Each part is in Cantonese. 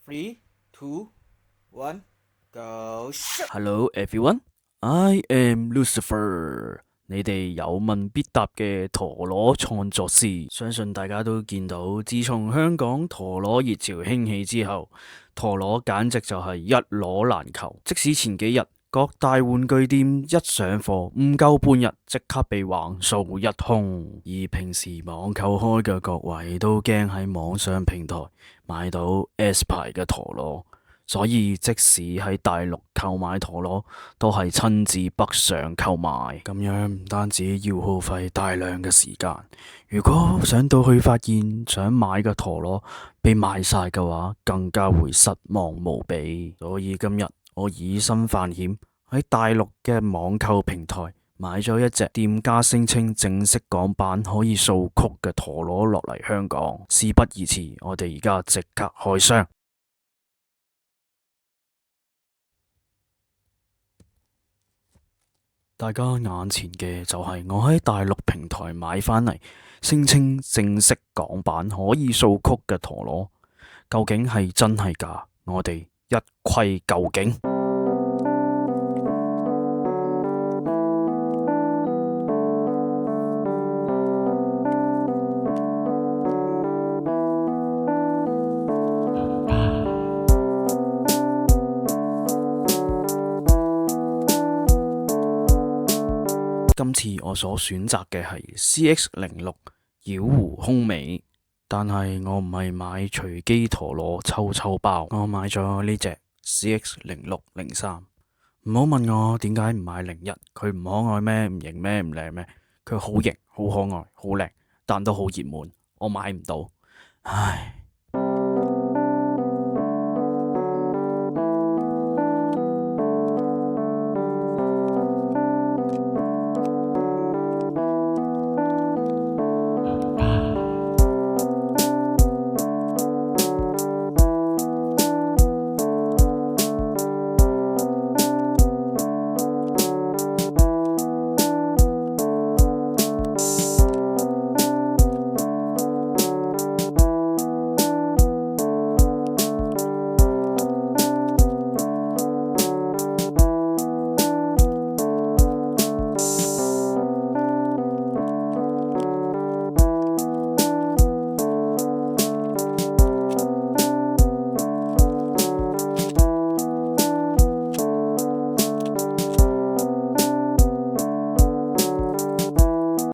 Three, two, one, go! Hello everyone, I am Lucifer。你哋有問必答嘅陀螺創作師，相信大家都見到，自從香港陀螺熱潮興起之後，陀螺簡直就係一螺難求。即使前幾日各大玩具店一上貨，唔夠半日即刻被橫掃一空。而平時網購開嘅各位都驚喺網上平台買到 S 牌嘅陀螺。所以即使喺大陸購買陀螺，都係親自北上購買，咁樣唔單止要耗費大量嘅時間，如果上到去發現想買嘅陀螺被賣晒嘅話，更加會失望無比。所以今日我以身犯險，喺大陸嘅網購平台買咗一隻店家聲稱正式港版可以掃曲嘅陀螺落嚟香港。事不宜遲，我哋而家即刻開箱。大家眼前嘅就係我喺大陸平台買返嚟，聲稱正式港版可以掃曲嘅陀螺，究竟係真係假？我哋一窺究竟。今次我所選擇嘅係 CX06 妖狐空尾，但係我唔係買隨機陀螺抽抽包，我買咗呢隻 CX0603。唔好問我點解唔買01，佢唔可愛咩？唔型咩？唔靚咩？佢好型、好可愛、好靚，但都好熱門，我買唔到，唉。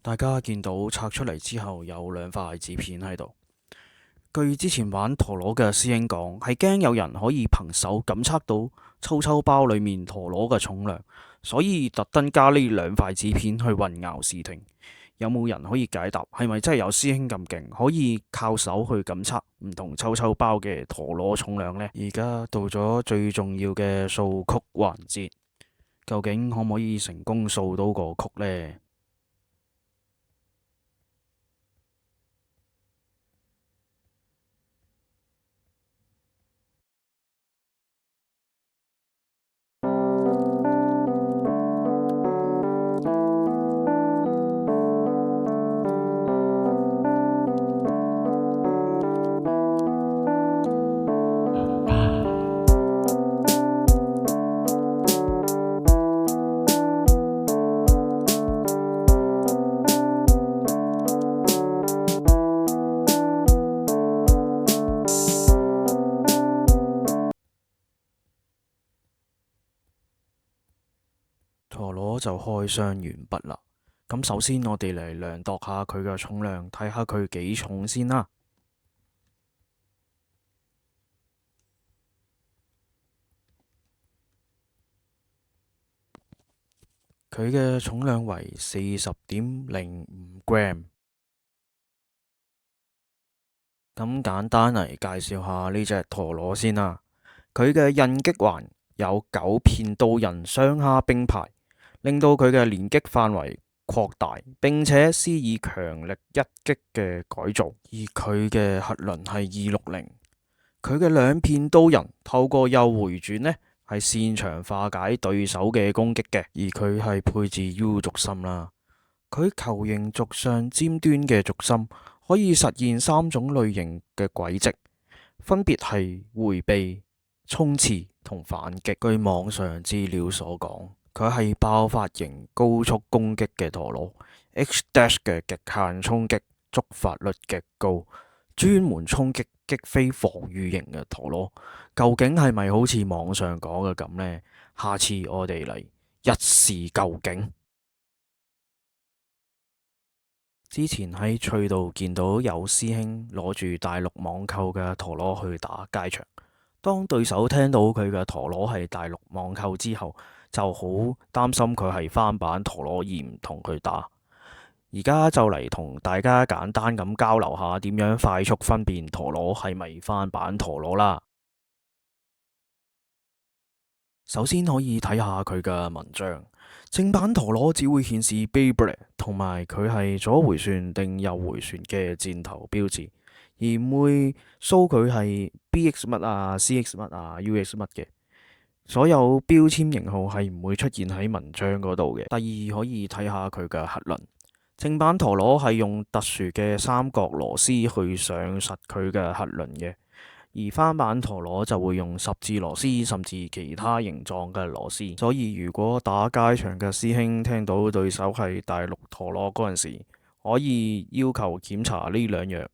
大家見到拆出嚟之後有兩塊紙片喺度。據之前玩陀螺嘅師兄講，係驚有人可以憑手感測到抽抽包裏面陀螺嘅重量，所以特登加呢兩塊紙片去混淆視聽。有冇人可以解答係咪真係有師兄咁勁，可以靠手去感測唔同抽抽包嘅陀螺重量呢？而家到咗最重要嘅掃曲環節，究竟可唔可以成功掃到個曲呢？陀螺就開箱完畢啦。咁首先我哋嚟量度下佢嘅重量，睇下佢幾重先啦。佢嘅重量為40.05g。咁簡單嚟介紹下呢隻陀螺先啦。佢嘅印擊環有9片刀刃上下並排，令到佢嘅連擊範圍擴大，並且施以強力一擊嘅改造。而佢嘅核輪係260，佢嘅兩片刀刃透過右回轉呢，係擅長化解對手嘅攻擊嘅，而佢係配置 U 軸心啦。佢球形軸上尖端嘅軸心可以實現3種類型嘅軌跡，分別係迴避、衝刺同反擊。據網上資料所講，佢係爆發型高速攻擊嘅陀螺 ，H dash 嘅極限衝擊觸發率極高，專門衝擊擊飛防禦型嘅陀螺。究竟係咪好似網上講嘅咁呢？下次我哋嚟一試究竟。之前喺翠度見到有師兄攞住大陸網購嘅陀螺去打街場，當對手聽到佢嘅陀螺係大陸網購之後，就好擔心佢係翻版陀螺而唔同佢打。而家就嚟同大家簡單咁交流下點樣快速分辨陀螺係咪翻版陀螺啦。首先可以睇下佢嘅文章。正版陀螺只會顯示 Beyblade 同埋佢係左迴旋定右迴旋嘅箭頭標誌，而唔會 show 佢係 BX 乜啊、CX 乜啊、UX 乜嘅。所有標籤型號係唔會出現喺文章嗰度嘅。第二，可以睇下佢嘅核輪。正版陀螺係用特殊嘅三角螺絲去上實佢嘅核輪嘅。而翻版陀螺就會用十字螺絲甚至其他形狀嘅螺絲，所以如果打街場嘅師兄聽到對手係大陸陀螺嗰陣時，可以要求檢查呢兩樣，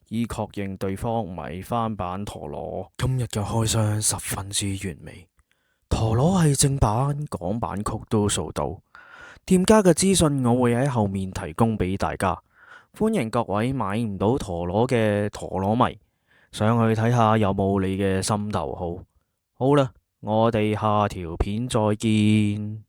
以確認對方唔係翻版陀螺。今日嘅開箱十分之完美，陀螺係正版，港版曲都掃到。店家嘅資訊我會喺後面提供俾大家，歡迎各位買唔到陀螺嘅陀螺迷上去睇下有冇你嘅心頭好。好啦，我哋下條片再見。